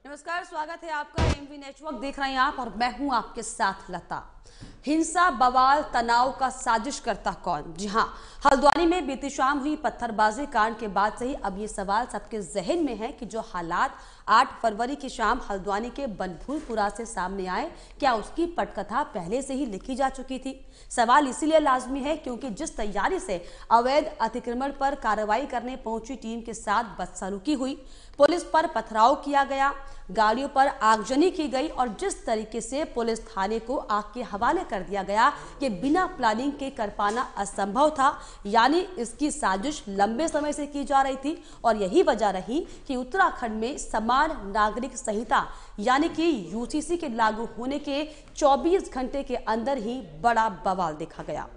नमस्कार, स्वागत है आपका एमवी नेटवर्क देख रहे हैं आप और मैं हूं आपके साथ लता। हिंसा, बवाल, तनाव का साजिश करता कौन? जी हां, हल्द्वानी में बीती शाम हुई पत्थरबाजी कांड के बाद से ही अब ये सवाल सबके जहन में है कि जो हालात 8 फरवरी की शाम हल्द्वानी के बनभूलपुरा से सामने आए, क्या उसकी पटकथा पहले से ही लिखी जा चुकी थी? सवाल इसीलिए लाजमी है क्योंकि जिस तैयारी से अवैध अतिक्रमण पर कार्रवाई करने पहुंची टीम के साथ बदसलूकी हुई, पुलिस पर पथराव किया गया, गाड़ियों पर आगजनी की गई और जिस तरीके से पुलिस थाने को आग के हवाले कर दिया गया कि बिना प्लानिंग के कर पाना असंभव था, यानी इसकी साजिश लंबे समय से की जा रही थी। और यही वजह रही कि उत्तराखंड में समान नागरिक संहिता यानी कि यूसीसी के लागू होने के 24 घंटे के अंदर ही बड़ा बवाल देखा गया।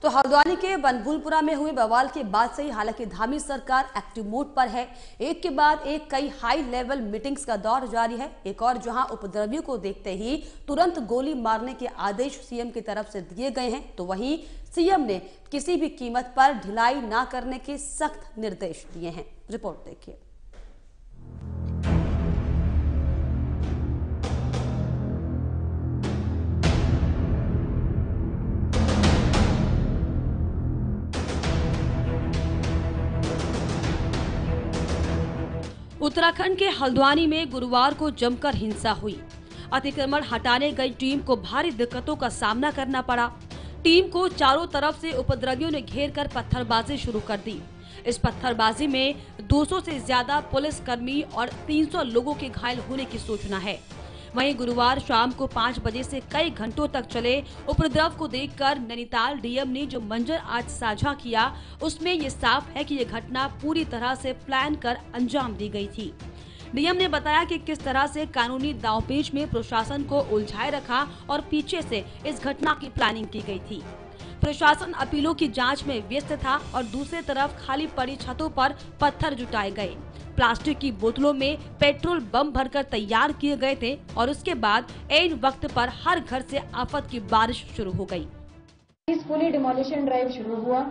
तो हल्द्वानी के बनभूलपुरा में हुए बवाल के बाद से ही हालांकि धामी सरकार एक्टिव मोड पर है। एक के बाद एक कई हाई लेवल मीटिंग्स का दौर जारी है। एक और जहां उपद्रवियों को देखते ही तुरंत गोली मारने के आदेश सीएम की तरफ से दिए गए हैं, तो वहीं सीएम ने किसी भी कीमत पर ढिलाई न करने के सख्त निर्देश दिए हैं। रिपोर्ट देखिए। उत्तराखंड के हल्द्वानी में गुरुवार को जमकर हिंसा हुई। अतिक्रमण हटाने गई टीम को भारी दिक्कतों का सामना करना पड़ा। टीम को चारों तरफ से उपद्रवियों ने घेर कर पत्थरबाजी शुरू कर दी। इस पत्थरबाजी में 200 से ज्यादा पुलिसकर्मी और 300 लोगों के घायल होने की सूचना है। वहीं गुरुवार शाम को 5 बजे से कई घंटों तक चले उपद्रव को देखकर नैनीताल डीएम ने जो मंजर आज साझा किया, उसमें ये साफ है कि ये घटना पूरी तरह से प्लान कर अंजाम दी गई थी। डीएम ने बताया कि किस तरह से कानूनी दांवपेच में प्रशासन को उलझाए रखा और पीछे से इस घटना की प्लानिंग की गई थी। प्रशासन अपीलों की जांच में व्यस्त था और दूसरी तरफ खाली पड़ी छतों पर पत्थर जुटाए गए। प्लास्टिक की बोतलों में पेट्रोल बम भरकर तैयार किए गए थे और उसके बाद ऐन वक्त पर हर घर से आफत की बारिश शुरू हो गई। पीसफुली डिमोलिशन ड्राइव शुरू हुआ।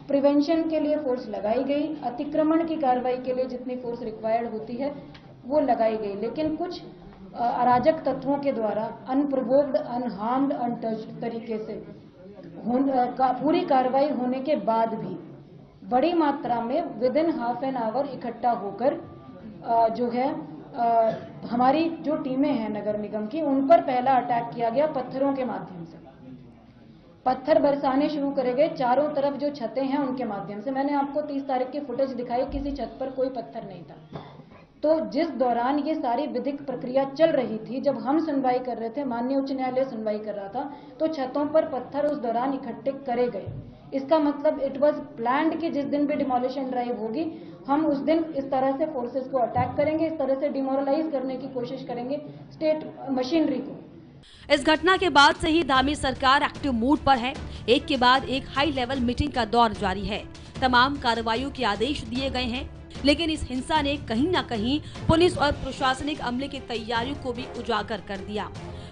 प्रिवेंशन के लिए फोर्स लगाई गई। अतिक्रमण की कार्रवाई के लिए जितनी फोर्स रिक्वायर्ड होती है वो लगाई गई, लेकिन कुछ अराजक तत्वों के द्वारा अनप्रोवोक्ड, अनहार्म्ड, अनटच्ड तरीके से पूरी कार्रवाई होने के बाद भी बड़ी मात्रा में with in half an hour इकट्ठा होकर जो है हमारी जो टीमें हैं नगर निगम की, उन पर पहला अटैक किया गया पत्थरों के माध्यम से। पत्थर बरसाने शुरू करे गए चारों तरफ जो छतें हैं उनके माध्यम से। मैंने आपको 30 तारीख की फुटेज दिखाई, किसी छत पर कोई पत्थर नहीं था। तो जिस दौरान ये सारी विधिक प्रक्रिया चल रही थी, जब हम सुनवाई कर रहे थे, माननीय उच्च न्यायालय सुनवाई कर रहा था, तो छतों पर पत्थर उस दौरान इकट्ठे करे गए। इसका मतलब इट वाज प्लान्ड कि जिस दिन भी डिमोलिशन ड्राइव होगी, हम उस दिन इस तरह से फोर्सेस को अटैक करेंगे, इस तरह से डिमोरलाइज करने की कोशिश करेंगे स्टेट मशीनरी को। इस घटना के बाद से ही धामी सरकार एक्टिव मूड पर है। एक के बाद एक हाई लेवल मीटिंग का दौर जारी है। तमाम कार्रवाइयों के आदेश दिए गए हैं, लेकिन इस हिंसा ने कहीं न कहीं पुलिस और प्रशासनिक अमले की तैयारियों को भी उजागर कर दिया।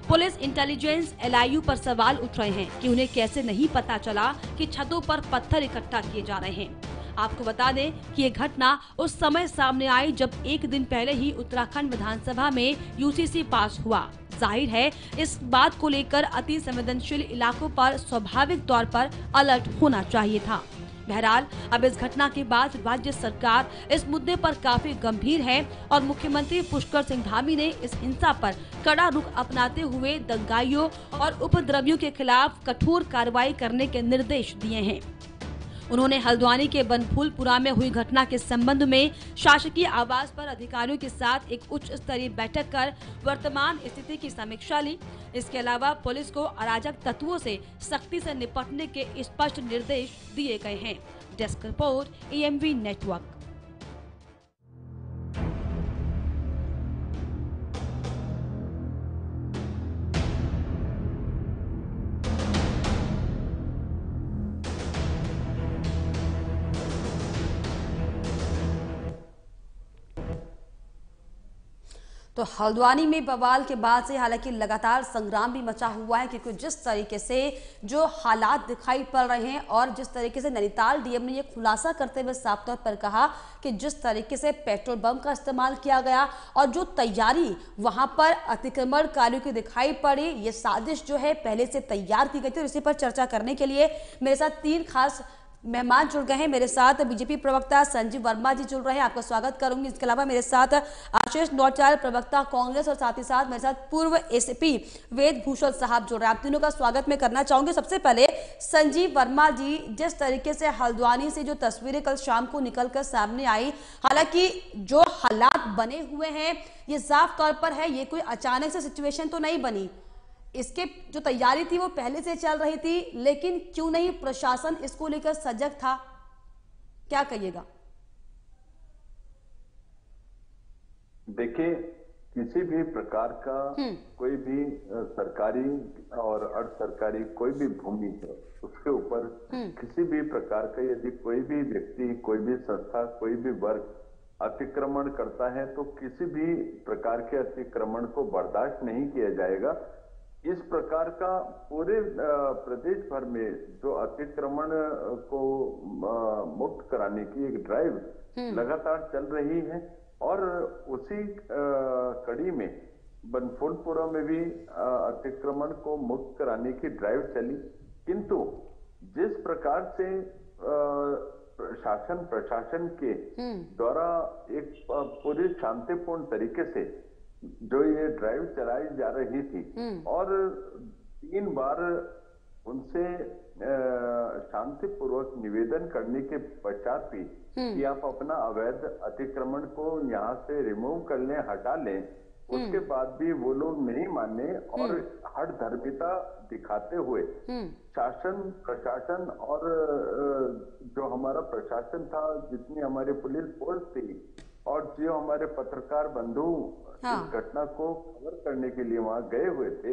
पुलिस इंटेलिजेंस एलआईयू पर सवाल उठ रहे हैं कि उन्हें कैसे नहीं पता चला कि छतों पर पत्थर इकट्ठा किए जा रहे हैं। आपको बता दें कि ये घटना उस समय सामने आई जब एक दिन पहले ही उत्तराखंड विधानसभा में यूसीसी पास हुआ। जाहिर है इस बात को लेकर अति संवेदनशील इलाकों पर स्वाभाविक तौर पर अलर्ट होना चाहिए था। बहरहाल अब इस घटना के बाद राज्य सरकार इस मुद्दे पर काफी गंभीर है और मुख्यमंत्री पुष्कर सिंह धामी ने इस हिंसा पर कड़ा रुख अपनाते हुए दंगाइयों और उपद्रवियों के खिलाफ कठोर कार्रवाई करने के निर्देश दिए हैं। उन्होंने हल्द्वानी के बनभूलपुरा में हुई घटना के संबंध में शासकीय आवास पर अधिकारियों के साथ एक उच्च स्तरीय बैठक कर वर्तमान स्थिति की समीक्षा ली। इसके अलावा पुलिस को अराजक तत्वों से सख्ती से निपटने के स्पष्ट निर्देश दिए गए हैं। Desk report, AMV network. तो हल्द्वानी में बवाल के बाद से हालांकि लगातार संग्राम भी मचा हुआ है, क्योंकि जिस तरीके से जो हालात दिखाई पड़ रहे हैं और जिस तरीके से नैनीताल डीएम ने ये खुलासा करते हुए साफ तौर पर कहा कि जिस तरीके से पेट्रोल बम का इस्तेमाल किया गया और जो तैयारी वहां पर अतिक्रमणकारियों की दिखाई पड़ी, ये साजिश जो है पहले से तैयार की गई थी। और इसी पर चर्चा करने के लिए मेरे साथ 3 खास मेहमान जुड़ गए हैं। मेरे साथ बीजेपी प्रवक्ता संजीव वर्मा जी जुड़ रहे हैं, आपका स्वागत करूंगी। इसके अलावा मेरे साथ आशीष नौटियाल प्रवक्ता कांग्रेस और साथ ही साथ मेरे साथ पूर्व एसपी वेद भूषण साहब जुड़ रहे हैं। आप तीनों का स्वागत मैं करना चाहूंगी। सबसे पहले संजीव वर्मा जी, जिस तरीके से हल्द्वानी से जो तस्वीरें कल शाम को निकलकर सामने आई, हालांकि जो हालात बने हुए हैं ये साफ तौर पर है ये कोई अचानक से सिचुएशन तो नहीं बनी, इसके जो तैयारी थी वो पहले से चल रही थी, लेकिन क्यों नहीं प्रशासन इसको लेकर सजग था, क्या कहिएगा? देखिए, किसी भी प्रकार का कोई भी सरकारी और अर्ध सरकारी कोई भी भूमि है, उसके ऊपर किसी भी प्रकार का यदि कोई भी व्यक्ति, कोई भी संस्था, कोई भी वर्ग अतिक्रमण करता है तो किसी भी प्रकार के अतिक्रमण को बर्दाश्त नहीं किया जाएगा। इस प्रकार का पूरे प्रदेश भर में जो अतिक्रमण को मुक्त कराने की एक ड्राइव लगातार चल रही है और उसी कड़ी में बनफूलपुरा में भी अतिक्रमण को मुक्त कराने की ड्राइव चली, किंतु जिस प्रकार से प्रशासन के द्वारा एक पूरी शांतिपूर्ण तरीके से जो ये ड्राइव चलाई जा रही थी और 3 बार उनसे शांतिपूर्वक निवेदन करने के पश्चात भी कि आप अपना अवैध अतिक्रमण को यहाँ से रिमूव कर लें, हटा लें, उसके बाद भी वो लोग नहीं माने और हठधर्मिता दिखाते हुए शासन, प्रशासन और जो हमारा प्रशासन था, जितनी हमारी पुलिस फोर्स थी और जो हमारे पत्रकार बंधु इस घटना को कवर करने के लिए वहां गए हुए थे,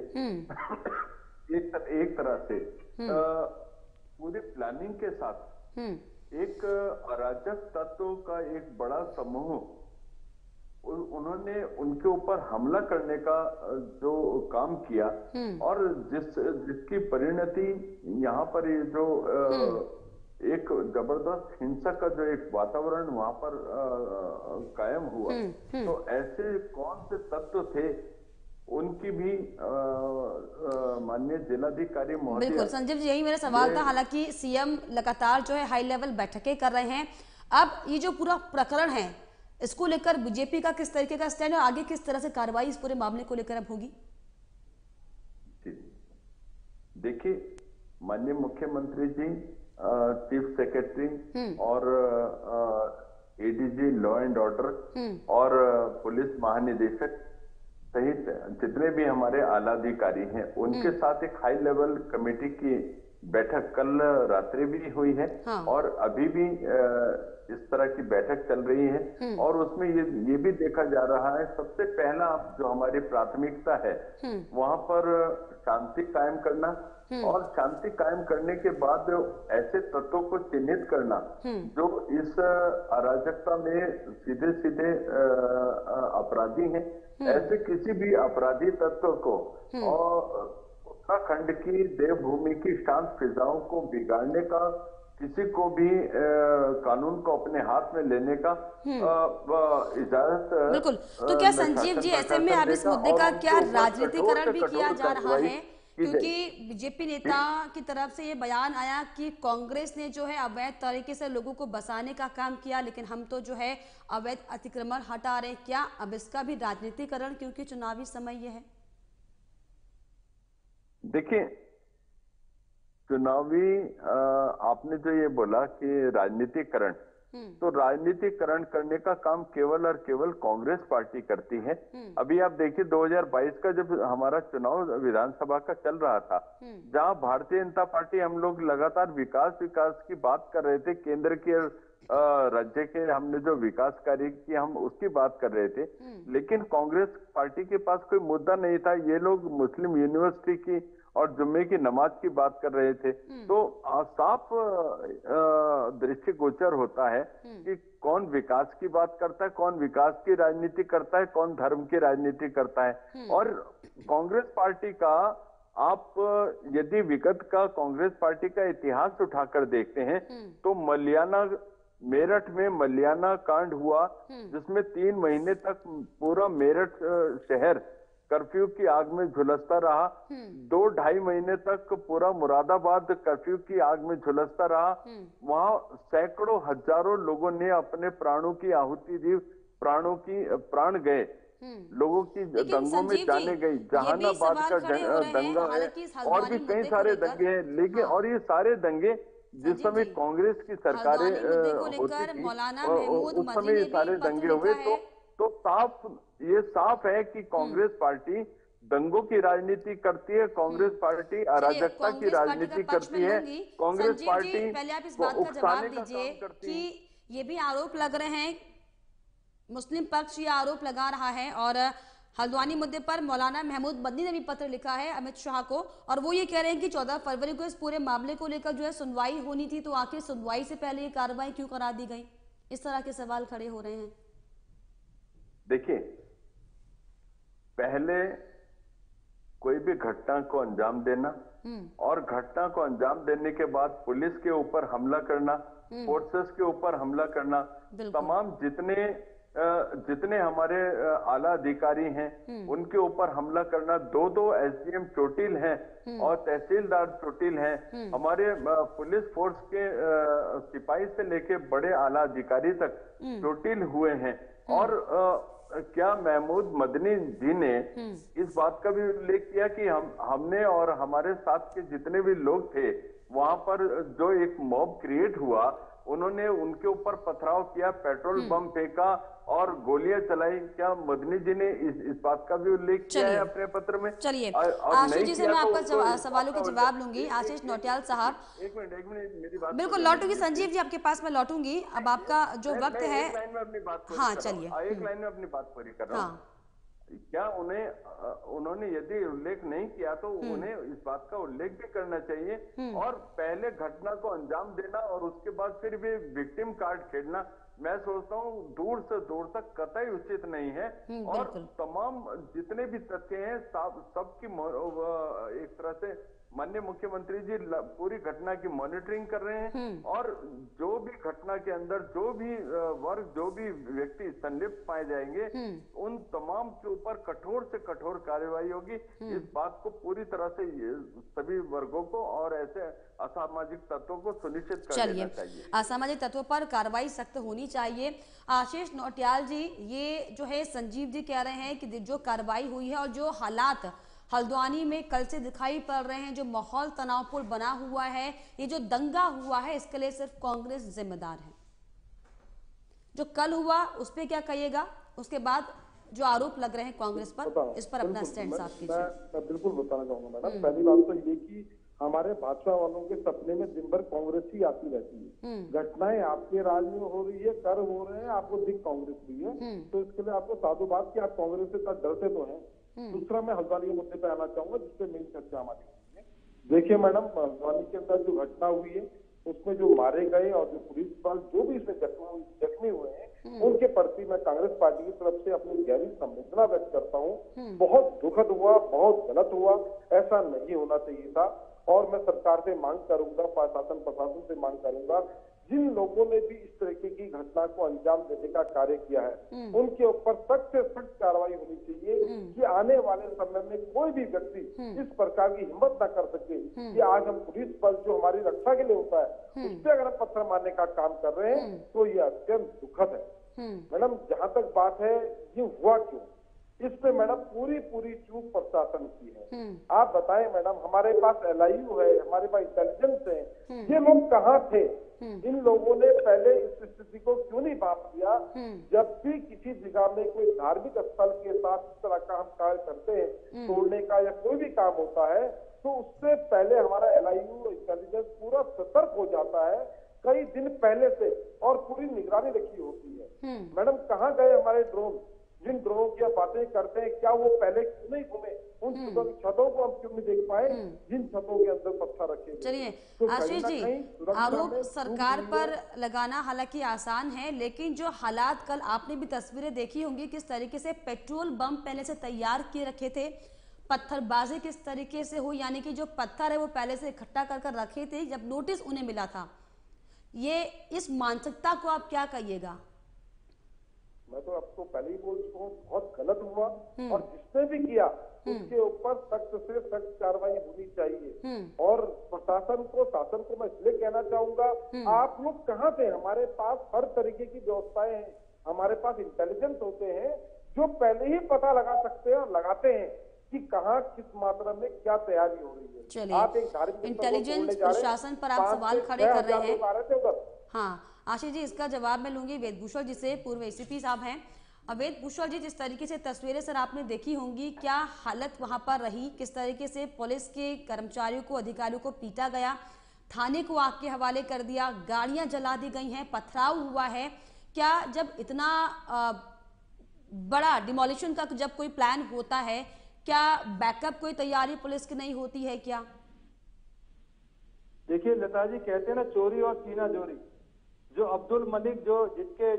एक तरह से पूरी प्लानिंग के साथ एक अराजक तत्व का एक बड़ा समूह उन्होंने उनके ऊपर हमला करने का जो काम किया और जिसकी परिणति यहाँ पर ये जो एक जबरदस्त हिंसा का जो एक वातावरण वहां पर कायम हुआ, तो ऐसे कौन से तत्व थे उनकी भी माननीय जिलाधिकारी महोदय। बिल्कुल संजीव जी, यही मेरा सवाल था। हालांकि सीएम लगातार जो है हाई लेवल बैठकें कर रहे हैं, अब ये जो पूरा प्रकरण है इसको लेकर बीजेपी का किस तरीके का स्टैंड है, आगे किस तरह से कार्रवाई इस पूरे मामले को लेकर अब होगी? देखिए, माननीय मुख्यमंत्री जी, चीफ सेक्रेटरी और एडीजी लॉ एंड ऑर्डर और पुलिस महानिदेशक सहित जितने भी हमारे आला अधिकारी हैं, उनके साथ एक हाई लेवल कमेटी की बैठक कल रात्रि भी हुई है और अभी भी इस तरह की बैठक चल रही है और उसमें ये भी देखा जा रहा है, सबसे पहला जो हमारी प्राथमिकता है वहां पर शांति कायम करना और शांति कायम करने के बाद ऐसे तत्वों को चिन्हित करना जो इस अराजकता में सीधे सीधे अपराधी हैं। ऐसे किसी भी अपराधी तत्व को और उत्तराखंड की देवभूमि की शांत फिजाओं को बिगाड़ने का, किसी को भी कानून को अपने हाथ में लेने का इजाजत। बिल्कुल। तो क्या संजीव जी ऐसे में अब इस मुद्दे का क्या राजनीतिकरण भी किया जा रहा है? क्योंकि बीजेपी नेता की तरफ से ये बयान आया कि कांग्रेस ने जो है अवैध तरीके से लोगों को बसाने का काम किया, लेकिन हम तो जो है अवैध अतिक्रमण हटा रहे हैं। क्या अब इसका भी राजनीतिकरण, क्योंकि चुनावी समय ये है? देखिए, चुनावी आपने जो ये बोला कि राजनीतिकरण, तो राजनीतिकरण करने का काम केवल और केवल कांग्रेस पार्टी करती है। अभी आप देखिए 2022 का जब हमारा चुनाव विधानसभा का चल रहा था, जहां भारतीय जनता पार्टी हम लोग लगातार विकास की बात कर रहे थे, केंद्र के राज्य के हमने जो विकास कार्य की हम उसकी बात कर रहे थे, लेकिन कांग्रेस पार्टी के पास कोई मुद्दा नहीं था। ये लोग मुस्लिम यूनिवर्सिटी की और जुम्मे की नमाज की बात कर रहे थे, तो साफ दृष्टि गोचर होता है कि कौन विकास की बात करता है, कौन विकास की राजनीति करता है, कौन धर्म की राजनीति करता है। और कांग्रेस पार्टी का आप यदि विगत का कांग्रेस पार्टी का इतिहास उठाकर देखते हैं तो मेरठ में मलियाना कांड हुआ, जिसमें 3 महीने तक पूरा मेरठ शहर कर्फ्यू की आग में झुलसता रहा। 2-2.5 महीने तक पूरा मुरादाबाद कर्फ्यू की आग में झुलसता रहा। वहां सैकड़ों हजारों लोगों ने अपने प्राणों की आहुति दी, प्राण गए, लोगों की दंगों में जाने गई। जहानाबाद का दंगा है और भी कई सारे दंगे हैं, लेकिन और ये सारे दंगे जिस समय कांग्रेस की सरकारें होती थी उस समय ये सारे दंगे हुए, तो साफ है कि कांग्रेस पार्टी दंगों की राजनीति करती है, कांग्रेस पार्टी अराजकता की राजनीति करती है, कांग्रेस पार्टी पहले आप इस बात का जवाब दीजिए कि ये भी आरोप लग रहे हैं, मुस्लिम पक्ष ये आरोप लगा रहा है और हल्द्वानी मुद्दे पर मौलाना महमूद मदनी ने भी पत्र लिखा है अमित शाह को, और वो ये कह रहे हैं कि 14 फरवरी को इस पूरे मामले को लेकर जो है सुनवाई होनी थी, तो आखिर सुनवाई से पहले ये कार्रवाई क्यों करा दी गई? इस तरह के सवाल खड़े हो रहे हैं। देखिए, पहले कोई भी घटना को अंजाम देना और घटना को अंजाम देने के बाद पुलिस के ऊपर हमला करना, फोर्सेस के ऊपर हमला करना, तमाम जितने हमारे आला अधिकारी हैं उनके ऊपर हमला करना, 2 एसडीएम चोटिल हैं और तहसीलदार चोटिल हैं, हमारे पुलिस फोर्स के सिपाही से लेके बड़े आला अधिकारी तक चोटिल हुए हैं। और क्या महमूद मदनी जी ने इस बात का भी उल्लेख किया कि हमने और हमारे साथ के जितने भी लोग थे वहां पर जो एक मॉब क्रिएट हुआ, उन्होंने उनके ऊपर पथराव किया, पेट्रोल बम फेंका और गोलियां चलाई। क्या मदनी जी ने इस बात का भी उल्लेख किया है अपने पत्र में? चलिए आशीष जी से मैं आपका सवालों के जवाब लूंगी। आशीष नौटियाल साहब, एक मिनट मेरी बात बिल्कुल लौटूंगी। संजीव जी आपके पास मैं लौटूंगी, अब आपका जो वक्त है। एक लाइन में अपनी बात हाँ चलिए, एक लाइन में अपनी बात पूरी कर रहा हूँ। क्या उन्होंने यदि उल्लेख नहीं किया तो उन्हें इस बात का उल्लेख भी करना चाहिए, और पहले घटना को अंजाम देना और उसके बाद फिर भी विक्टिम कार्ड खेलना, मैं सोचता हूँ दूर से दूर तक कतई उचित नहीं है। और तमाम जितने भी तथ्य हैं सबकी एक तरह से माननीय मुख्यमंत्री जी पूरी घटना की मॉनिटरिंग कर रहे हैं, और जो भी घटना के अंदर जो भी वर्ग, जो भी व्यक्ति संलिप्त पाए जाएंगे उन तमाम के ऊपर कठोर से कठोर कार्रवाई होगी। इस बात को पूरी तरह से सभी वर्गों को और ऐसे असामाजिक तत्वों को सुनिश्चित कर देना चाहिए। असामाजिक तत्वों पर कार्रवाई सख्त होनी चाहिए। आशीष नौटियाल जी, ये जो है संजीव जी कह रहे हैं कि जो कार्रवाई हुई है और जो हालात हल्द्वानी में कल से दिखाई पड़ रहे हैं, जो माहौल तनावपूर्ण बना हुआ है, ये जो दंगा हुआ है, इसके लिए सिर्फ कांग्रेस जिम्मेदार है। जो कल हुआ उस पर क्या कहिएगा? उसके बाद जो आरोप लग रहे हैं कांग्रेस पर, इस पर अपना स्टैंड साफ कीजिए। मैं बिल्कुल बताना चाहूंगा मैडम। पहली बात तो ये कि हमारे भाजपा वालों के सपने में दिन भर कांग्रेस ही आती रहती है। घटनाएं आपके राज में हो रही है, कर हो रहे हैं, आपको दिख कांग्रेस भी है, तो इसके लिए आपको साधुवाद कि आप कांग्रेस से डरते तो हैं। दूसरा, मैं हल्द्वानी के मुद्दे पे आना चाहूंगा जिसपे मेरी चर्चा हमारी होती है। देखिए मैडम, हल्द्वानी के अंदर जो घटना हुई है उसमें जो मारे गए और जो पुलिस बल जो भी इसमें जख्मी हुए हैं, उनके प्रति मैं कांग्रेस पार्टी की तरफ से अपनी गहरी संवेदना व्यक्त करता हूँ। बहुत दुखद हुआ, बहुत गलत हुआ, ऐसा नहीं होना चाहिए था। और मैं सरकार से मांग करूंगा, प्रशासन से मांग करूंगा, जिन लोगों ने भी इस तरीके की घटना को अंजाम देने का कार्य किया है उनके ऊपर सख्त से सख्त कार्रवाई होनी चाहिए कि आने वाले समय में कोई भी व्यक्ति इस प्रकार की हिम्मत न कर सके कि आज हम पुलिस बल जो हमारी रक्षा के लिए होता है उस पर अगर हम पत्थर मारने का काम कर रहे हैं तो ये अत्यंत दुखद है। मैडम, जहां तक बात है ये हुआ क्यों, इस पे मैडम पूरी चूक प्रशासन की है। आप बताएं मैडम, हमारे पास LIU है, हमारे पास इंटेलिजेंस है, ये लोग कहाँ थे? इन लोगों ने पहले इस स्थिति को क्यों नहीं भाप दिया? जब भी किसी जगह में कोई धार्मिक स्थल के साथ इस तरह का हम कार्य करते हैं, तोड़ने का या कोई भी काम होता है, तो उससे पहले हमारा LIU इंटेलिजेंस पूरा सतर्क हो जाता है कई दिन पहले से, और पूरी निगरानी रखी होती है। मैडम, कहाँ गए हमारे ड्रोन? जिन ग्रोहों की आप बातें करते हैं, क्या वो पहले क्यों नहीं घूमे? उन छतों को हम क्यों नहीं देख पाए जिन छतों के अंदर पत्थर रखे? चलिए तो आशीष जी, आरोप सरकार पर लगाना हालांकि आसान है, लेकिन जो हालात कल आपने भी तस्वीरें देखी होंगी, किस तरीके से पेट्रोल बम पहले से तैयार किए रखे थे, पत्थरबाजी किस तरीके से हुई, यानी कि जो पत्थर है वो पहले से इकट्ठा कर रखे थे जब नोटिस उन्हें मिला था। ये इस मानसिकता को आप क्या कहिएगा? मैं तो आपको पहले ही बोल चुका हूँ, बहुत गलत हुआ और जिसने भी किया उसके ऊपर सख्त से सख्त कार्रवाई होनी चाहिए। और प्रशासन को, शासन को मैं इसलिए कहना चाहूंगा, आप लोग कहाँ थे? हमारे पास हर तरीके की व्यवस्थाएं हैं, हमारे पास इंटेलिजेंस होते हैं जो पहले ही पता लगा सकते हैं और लगाते हैं कि कहाँ किस मात्रा में क्या तैयारी हो रही है। चलिए, आप एक धार्मिक इंटेलिजेंस प्रशासन पर आप सवाल खड़े कर रहे हैं। हाँ आशीष जी, इसका जवाब मैं लूंगी वेदभूषण जी से, पूर्व एसीपी साहब हैं। वेदभूषण जी, जिस तरीके से तस्वीरें सर आपने देखी होंगी, क्या हालत वहां पर रही, किस तरीके से पुलिस के कर्मचारियों को, अधिकारियों को पीटा गया, थाने को आग के हवाले कर दिया, गाड़ियां जला दी गई हैं, पथराव हुआ है, क्या जब इतना बड़ा डिमोलिशन का जब कोई प्लान होता है, क्या बैकअप कोई तैयारी पुलिस की नहीं होती है क्या? देखिए लता जी, कहते हैं ना चोरी और सीना चोरी। जो अब्दुल मलिक, जो जिसके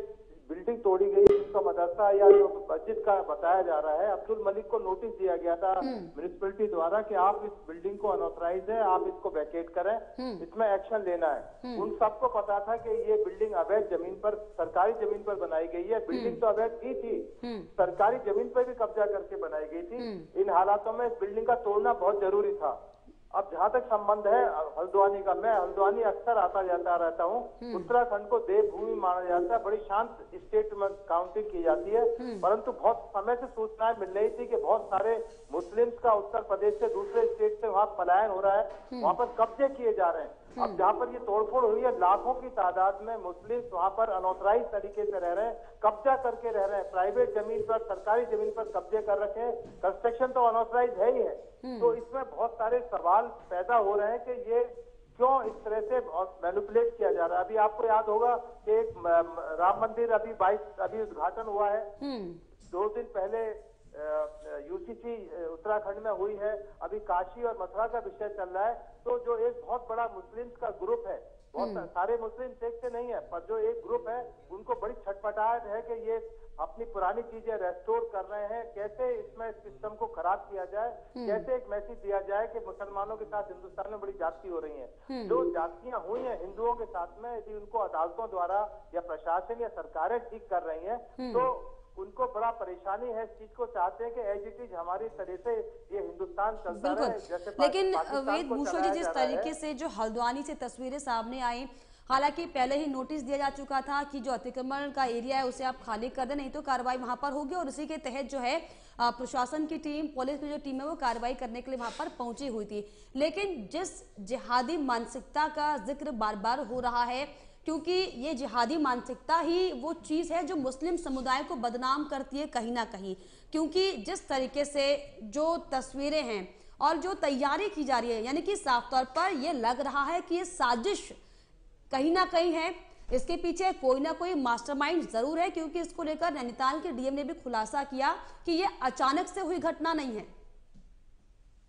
बिल्डिंग तोड़ी गई, जिसका मदरसा या जो मस्जिद का बताया जा रहा है, अब्दुल मलिक को नोटिस दिया गया था म्युनिसिपैलिटी द्वारा कि आप इस बिल्डिंग को अनऑथराइज है, आप इसको वैकेट करें, इसमें एक्शन लेना है। उन सबको पता था कि ये बिल्डिंग अवैध जमीन पर, सरकारी जमीन पर बनाई गई है। बिल्डिंग तो अवैध की थी, सरकारी जमीन पर भी कब्जा करके बनाई गई थी। इन हालातों में इस बिल्डिंग का तोड़ना बहुत जरूरी था। अब जहाँ तक संबंध है हल्द्वानी का, मैं हल्द्वानी अक्सर आता जाता रहता हूँ। उत्तराखंड को देवभूमि माना जाता है, बड़ी शांत स्टेट में काउंटिंग की जाती है, परंतु बहुत समय से सूचनाएं मिल रही थी कि बहुत सारे मुस्लिम्स का उत्तर प्रदेश से, दूसरे स्टेट से वहाँ पलायन हो रहा है, वहाँ पर कब्जे किए जा रहे हैं। अब जहाँ पर ये तोड़फोड़ हुई है, लाखों की तादाद में मुस्लिम्स वहाँ पर अनऑथराइज तरीके से रह रहे हैं, कब्जा करके रह रहे हैं, प्राइवेट जमीन पर, सरकारी जमीन पर कब्जे कर रखे हैं। कंस्ट्रक्शन तो अनऑथराइज है ही है। तो इसमें बहुत सारे सवाल पैदा हो रहे हैं कि ये क्यों इस तरह से मैनिपुलेट किया जा रहा है। अभी आपको याद होगा कि एक राम मंदिर अभी उद्घाटन हुआ है, 2 दिन पहले यूसीसी उत्तराखंड में हुई है। अभी काशी और मथुरा का विषय चल रहा है। तो जो एक बहुत बड़ा मुस्लिम्स का ग्रुप है, बहुत सारे मुस्लिम देखते नहीं है, पर जो एक ग्रुप है उनको बड़ी छटपटाहट है कि ये अपनी पुरानी चीजें रेस्टोर कर रहे हैं, कैसे इसमें सिस्टम को खराब किया जाए, कैसे एक मैसेज दिया जाए कि मुसलमानों के साथ हिंदुस्तान में बड़ी जाति हो रही है। जो जातियां हुई हैं हिंदुओं के साथ में, यदि उनको अदालतों द्वारा या प्रशासन या सरकारें ठीक कर रही हैं, तो उनको बड़ा परेशानी है। इस चीज को चाहते हैं कि एज इट इज हमारी तरह से ये हिंदुस्तान चलता रहे। जैसे लेकिन वेदभूषण जी, जिस तरीके से जो हल्द्वानी से तस्वीरें सामने आई, हालांकि पहले ही नोटिस दिया जा चुका था कि जो अतिक्रमण का एरिया है उसे आप खाली कर दें, नहीं तो कार्रवाई वहां पर होगी। और इसी के तहत जो है प्रशासन की टीम, पुलिस की जो टीम है वो कार्रवाई करने के लिए वहां पर पहुंची हुई थी। लेकिन जिस जिहादी मानसिकता का जिक्र बार बार हो रहा है, क्योंकि ये जिहादी मानसिकता ही वो चीज है जो मुस्लिम समुदाय को बदनाम करती है कहीं ना कहीं। क्योंकि जिस तरीके से जो तस्वीरें हैं और जो तैयारी की जा रही है, यानी कि साफ तौर पर यह लग रहा है कि ये साजिश कहीं ना कहीं है, इसके पीछे कोई ना कोई मास्टरमाइंड जरूर है। क्योंकि इसको लेकर नैनीताल के डीएम ने भी खुलासा किया कि ये अचानक से हुई घटना नहीं है।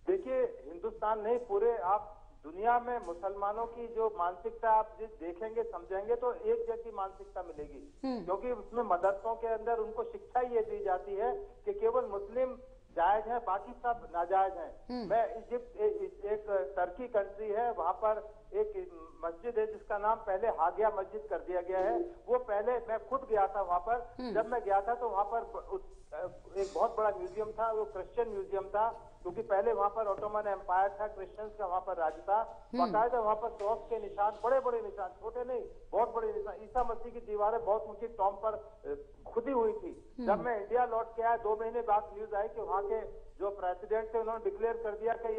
देखिए, हिंदुस्तान नहीं, पूरे आप दुनिया में मुसलमानों की जो मानसिकता आप देखेंगे, समझेंगे तो एक जैसी मानसिकता मिलेगी। क्योंकि उसमें मदरसों के अंदर उनको शिक्षा ये दी जाती है कि केवल मुस्लिम जायज है, बाकी सब नाजायज हैं। मैं इजिप्ट, एक टर्की कंट्री है, वहां पर एक मस्जिद है जिसका नाम पहले हागिया मस्जिद कर दिया गया है। वो पहले मैं खुद गया था वहां पर। जब मैं गया था तो वहां पर एक बहुत बड़ा म्यूजियम था, वो क्रिश्चियन म्यूजियम था, क्योंकि पहले वहां पर ऑटोमन एम्पायर था, क्रिश्चियंस का वहां पर राज था। बाकायदा वहां पर क्रॉस के निशान, बड़े बड़े निशान, छोटे नहीं बहुत बड़े निशान, ईसा मसीह की दीवारें बहुत ऊंची टॉप पर खुदी हुई थी। जब मैं इंडिया लौट के आया 2 महीने बाद न्यूज आई कि वहां के जो प्रेसिडेंट थे उन्होंने डिक्लेयर कर दिया कि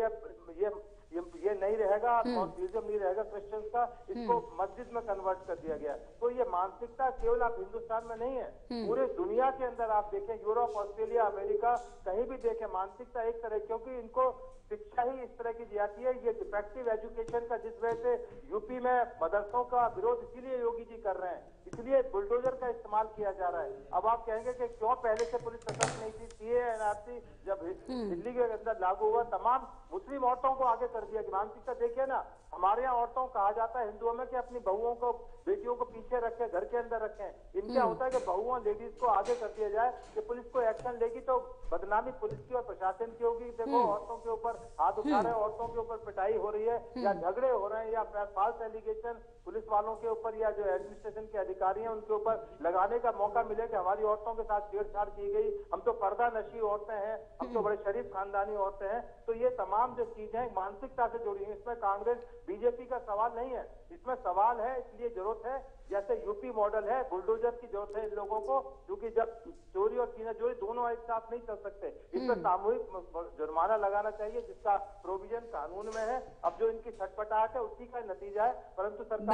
ये नहीं रहेगा, म्यूजियम नहीं रहेगा क्रिश्चियंस का, इसको मस्जिद में कन्वर्ट कर दिया गया। तो ये मानसिकता केवल आप हिंदुस्तान में नहीं है, पूरे दुनिया के अंदर आप देखें, यूरोप, ऑस्ट्रेलिया, अमेरिका, कहीं भी देखें मानसिकता एक तरह, क्योंकि इनको शिक्षा ही इस तरह की दी जाती है। ये डिफेक्टिव एजुकेशन का जिस वजह से यूपी में मदरसों का विरोध इसीलिए योगी जी कर रहे हैं इसलिए बुलडोजर का इस्तेमाल किया जा रहा है। अब आप कहेंगे कि क्यों पहले से पुलिस सतर्क नहीं थी? सीए एनआरसी जब दिल्ली के अंदर लागू हुआ, तमाम मुस्लिम औरतों को आगे कर दिया। मानसिकता देखिए ना, हमारे यहाँ औरतों को कहा जाता है हिंदुओं में कि अपनी बहुओं को, बेटियों को पीछे रखें, घर के अंदर रखें। इनका होता है कि बहुओं लेडीज को आगे कर दिया जाए कि पुलिस को एक्शन लेगी तो बदनामी पुलिस की और प्रशासन की होगी। देखो औरतों के ऊपर हाथ उठा रहे हैं, औरतों के ऊपर पिटाई हो रही है, या झगड़े हो रहे हैं, या फॉल्स एलिगेशन पुलिस वालों के ऊपर या जो एडमिनिस्ट्रेशन के अधिकारी हैं उनके ऊपर लगाने का मौका मिले कि हमारी औरतों के साथ छेड़छाड़ की गई, हम तो पर्दा नशी औरतें हैं, हम तो बड़े शरीफ खानदानी औरतें हैं। तो ये तमाम जो चीजें मानसिकता से जुड़ी हैं, इसमें कांग्रेस बीजेपी का सवाल नहीं है, इसमें सवाल है, इसलिए जरूरत है, जैसे यूपी मॉडल है, बुलडोजर की जरूरत है इन लोगों को, क्योंकि जब चोरी और सीना चोरी दोनों एक साथ नहीं चल सकते। इसमें सामूहिक जुर्माना लगाना चाहिए जिसका प्रोविजन कानून में है। अब जो इनकी छटपटाहट है उसी का नतीजा है, परंतु सरकार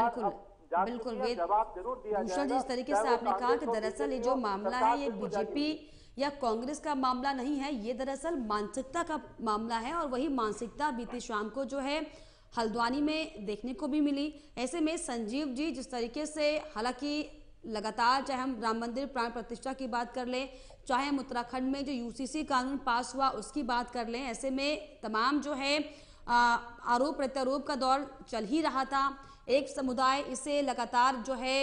बिल्कुल जवाब जरूर दिया जाएगा। जिस तरीके से आपने कहा कि दरअसल ये जो मामला है ये बीजेपी या कांग्रेस का मामला नहीं है, ये दरअसल मानसिकता का मामला है, और वही मानसिकता बीती शाम को जो है हल्द्वानी में देखने को भी मिली। ऐसे में संजीव जी, जिस तरीके से हालांकि लगातार चाहे हम राम मंदिर प्राण प्रतिष्ठा की बात कर लें, चाहे हम उत्तराखंड में जो यूसीसी कानून पास हुआ उसकी बात कर लें, ऐसे में तमाम जो है आरोप प्रत्यारोप का दौर चल ही रहा था। एक समुदाय इसे लगातार जो है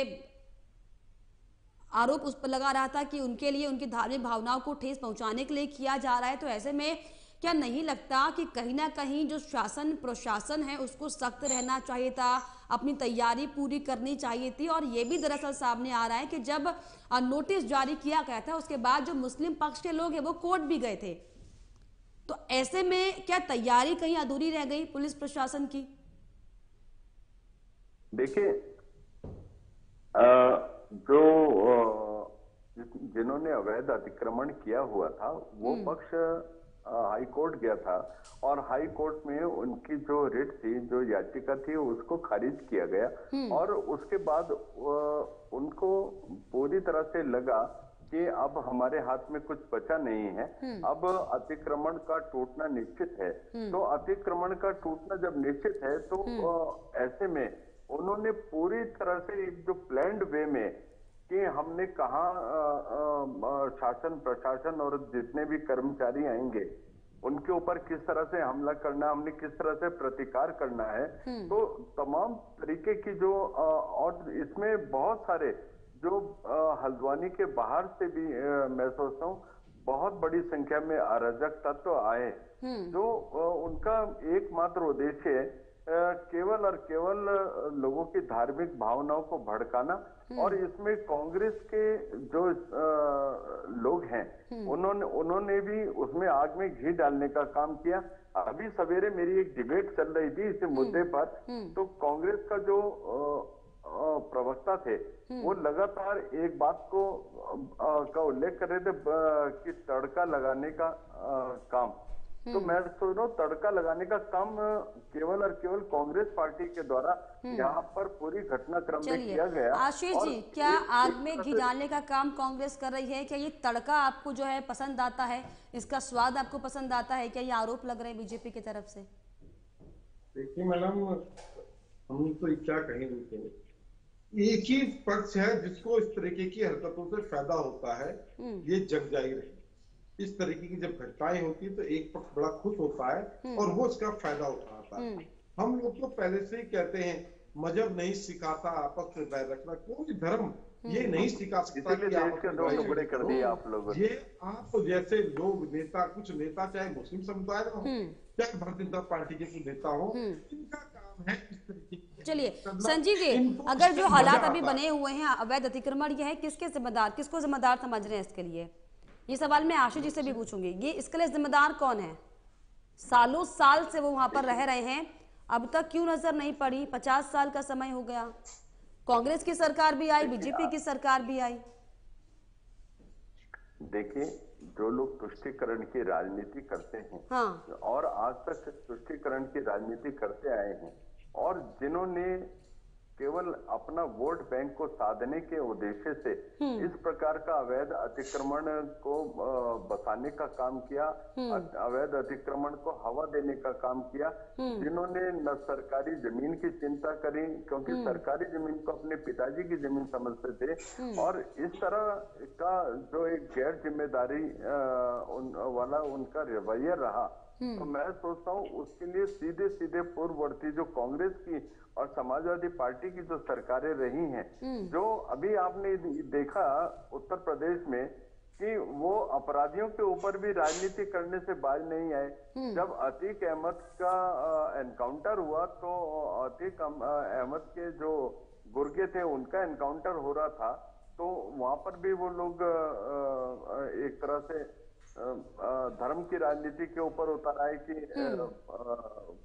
आरोप उस पर लगा रहा था कि उनके लिए उनकी धार्मिक भावनाओं को ठेस पहुंचाने के लिए किया जा रहा है। तो ऐसे में क्या नहीं लगता कि कहीं ना कहीं जो शासन प्रशासन है उसको सख्त रहना चाहिए था, अपनी तैयारी पूरी करनी चाहिए थी? और ये भी दरअसल सामने आ रहा है कि जब नोटिस जारी किया गया था उसके बाद जो मुस्लिम पक्ष के लोग हैं वो कोर्ट भी गए थे, तो ऐसे में क्या तैयारी कहीं अधूरी रह गई पुलिस प्रशासन की? देखिए, जो जिन्होंने अवैध अतिक्रमण किया हुआ था वो पक्ष हाई कोर्ट गया था, और हाई कोर्ट में उनकी जो रिट थी, जो याचिका थी, उसको खारिज किया गया। और उसके बाद उनको पूरी तरह से लगा कि अब हमारे हाथ में कुछ बचा नहीं है, अब अतिक्रमण का टूटना निश्चित है। तो अतिक्रमण का टूटना जब निश्चित है तो ऐसे में उन्होंने पूरी तरह से एक जो प्लान्ड वे में कि हमने कहा शासन प्रशासन और जितने भी कर्मचारी आएंगे उनके ऊपर किस तरह से हमला करना है, हमने किस तरह से प्रतिकार करना है, तो तमाम तरीके की जो और इसमें बहुत सारे जो हल्द्वानी के बाहर से भी मैं सोचता हूँ बहुत बड़ी संख्या में अराजक तत्व आए, जो उनका एकमात्र उद्देश्य केवल और केवल लोगों की धार्मिक भावनाओं को भड़काना। और इसमें कांग्रेस के जो लोग हैं उन्होंने भी उसमें आग में घी डालने का काम किया। अभी सवेरे मेरी एक डिबेट चल रही थी इस मुद्दे पर, तो कांग्रेस का जो प्रवक्ता थे वो लगातार एक बात को का उल्लेख कर रहे थे कि तड़का लगाने का काम, तो मैं सोच रहा हूँ तड़का लगाने का काम केवल और केवल कांग्रेस पार्टी के द्वारा यहाँ पर पूरी घटनाक्रम में किया गया। आशीष जी, क्या आग में घी डालने का काम कांग्रेस कर रही है? क्या ये तड़का आपको जो है पसंद आता है, इसका स्वाद आपको पसंद आता है? क्या ये आरोप लग रहे हैं बीजेपी की तरफ से? देखिए मैडम, हम तो क्या कहेंगे, एक ही पक्ष है जिसको इस तरीके की हरकतों से फायदा होता है, ये जग जाहिर है। इस तरीके की जब घटनाएं होती है तो एक पक्ष बड़ा खुश होता है और वो इसका फायदा उठाता है। हम लोग तो पहले से ही कहते हैं मजहब नहीं सिखाता आपस में बैर रखना, कोई धर्म ये नहीं सिखा सकता कि कर दिए आप लोगों ने। ये आप जैसे लोग नेता, कुछ नेता चाहे मुस्लिम समुदाय में हो चाहे भारतीय जनता पार्टी के कुछ नेता हो, इनका काम है इस तरीके। चलिए संजीव जी, अगर जो हालात अभी बने हुए हैं अवैध अतिक्रमण, ये है किसको जिम्मेदार समझ रहे हैं इसके लिए? ये सवाल मैं आशीष जी से भी पूछूंगी, ये इसके लिए जिम्मेदार कौन है? सालों साल से वो वहां पर रह रहे हैं, अब तक क्यों नजर नहीं पड़ी? 50 साल का समय हो गया, कांग्रेस की सरकार भी आई, बीजेपी की सरकार भी आई। देखिए, जो लोग तुष्टीकरण की राजनीति करते हैं, हाँ, और आज तक तुष्टीकरण की राजनीति करते आए हैं, और जिन्होंने केवल अपना वोट बैंक को साधने के उद्देश्य से इस प्रकार का अवैध अतिक्रमण को बसाने का काम किया, अवैध अतिक्रमण को हवा देने का काम किया, जिन्होंने न सरकारी जमीन की चिंता करी, क्योंकि सरकारी जमीन को अपने पिताजी की जमीन समझते थे, और इस तरह का जो एक गैर जिम्मेदारी वाला उनका रवैया रहा, तो मैं सोचता हूँ उसके लिए सीधे सीधे पूर्ववर्ती जो कांग्रेस की और समाजवादी पार्टी की जो सरकारें रही हैं, जो अभी आपने देखा उत्तर प्रदेश में कि वो अपराधियों के ऊपर भी राजनीति करने से बाज नहीं आए। जब अतीक अहमद का एनकाउंटर हुआ तो अतीक अहमद के जो गुर्गे थे उनका एनकाउंटर हो रहा था, तो वहां पर भी वो लोग एक तरह से धर्म की राजनीति के ऊपर उतर आए कि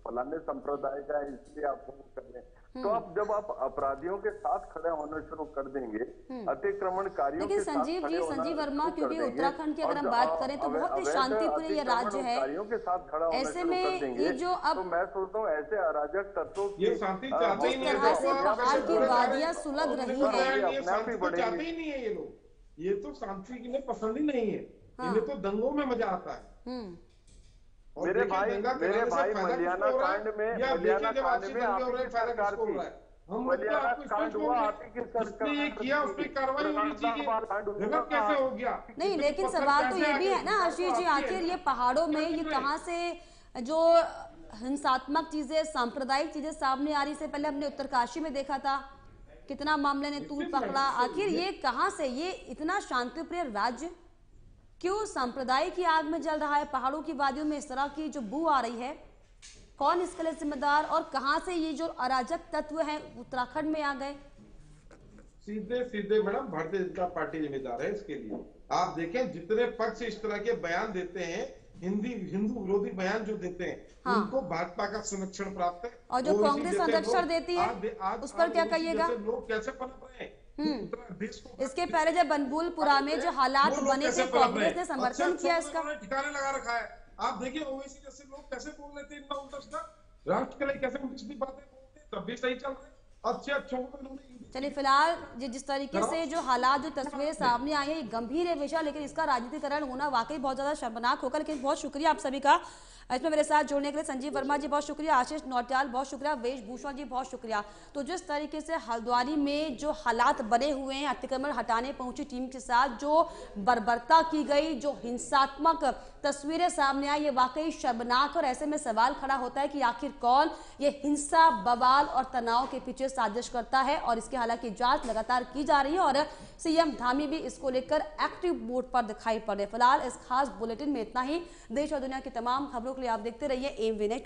फलाने संप्रदाय का है इसलिए आप वो कर रहे हैं। तो अब जब आप अपराधियों के साथ खड़े होना शुरू कर देंगे, अतिक्रमणकारियों के साथ संजीव जी, संजीव वर्मा, क्योंकि उत्तराखंड की अगर हम बात करें तो बहुत ही शांतिप्रिय ये राज्य है, के साथ खड़ा होना ऐसे में ये जो अब तो मैं सोचता हूँ ऐसे अराजक तत्वों ये शांति चाहते ही नहीं तरह से पहाड़ की वादियां सुलग रही है, चाहते ही नहीं है ये लोग, ये तो शांति के लिए पसंद ही नहीं है, इन्हें तो दंगों में मजा आता है। मेरे भाई मलियाना कांड में मलियाना कांड में आपकी सरकार थी, मलियाना कांड हुआ आपकी सरकार ने किया, उस पर कार्रवाई होनी चाहिए, गलत कैसे हो गया? नहीं, लेकिन सवाल तो ये भी है ना आशीष जी, आखिर ये पहाड़ों में ये कहाँ से जो हिंसात्मक चीजें, सांप्रदायिक चीजें सामने आ रही से पहले हमने उत्तरकाशी में देखा था कितना मामले ने तूल पकड़ा, आखिर ये कहाँ से, ये इतना शांतिप्रिय राज्य क्यों सांप्रदाय की आग में जल रहा है? पहाड़ों की वादियों में इस तरह की जो बू आ रही है, कौन इसके लिए जिम्मेदार, और कहां से ये जो अराजक तत्व हैं उत्तराखंड में आ गए? सीधे सीधे मैडम भारतीय जनता पार्टी जिम्मेदार है इसके लिए। आप देखें जितने पक्ष इस तरह के बयान देते हैं, हिंदू विरोधी बयान जो देते हैं, हाँ। उनको भाजपा का संरक्षण प्राप्त है, और जो कांग्रेस संरक्षण देती है उस पर क्या कहिएगा? लोग कैसे पनप रहे हैं? इसके पहले जब बनबुलपुरा में जो हालात बने थे, कांग्रेस ने समर्थन किया इसका, ठिकाने लगा रखा है। आप देखिए ओवैसी जैसे लोग कैसे बोल रहे थे इतना उल्टा, राष्ट्र के लिए कैसे उल्टी बातें बोलते, तब भी सही चल रहे। चलिए फिलहाल जिस तरीके से जो हालात, जो तस्वीरें सामने आई है, ये गंभीर है विषय, लेकिन इसका राजनीतिकरण होना वाकई बहुत ज्यादा शर्मनाक होगा। लेकिन बहुत शुक्रिया आप सभी का इसमें मेरे साथ जुड़ने के लिए। संजीव वर्मा जी बहुत शुक्रिया, आशीष नौटियाल बहुत शुक्रिया, वेशभूषण जी बहुत शुक्रिया। तो जिस तरीके से हल्द्वानी में जो हालात बने हुए हैं, अतिक्रमण हटाने पहुंची टीम के साथ जो बर्बरता की गई, जो हिंसात्मक तस्वीरें सामने आई, ये वाकई शर्मनाक। और ऐसे में सवाल खड़ा होता है कि आखिर कौन ये हिंसा, बवाल और तनाव के पीछे साजिश करता है, और इसकी हालांकि जांच लगातार की जा रही है और सीएम धामी भी इसको लेकर एक्टिव मोड पर दिखाई पड़ रहे। फिलहाल इस खास बुलेटिन में इतना ही। देश और दुनिया की तमाम खबरों के लिए आप देखते रहिए एएमवी नेट।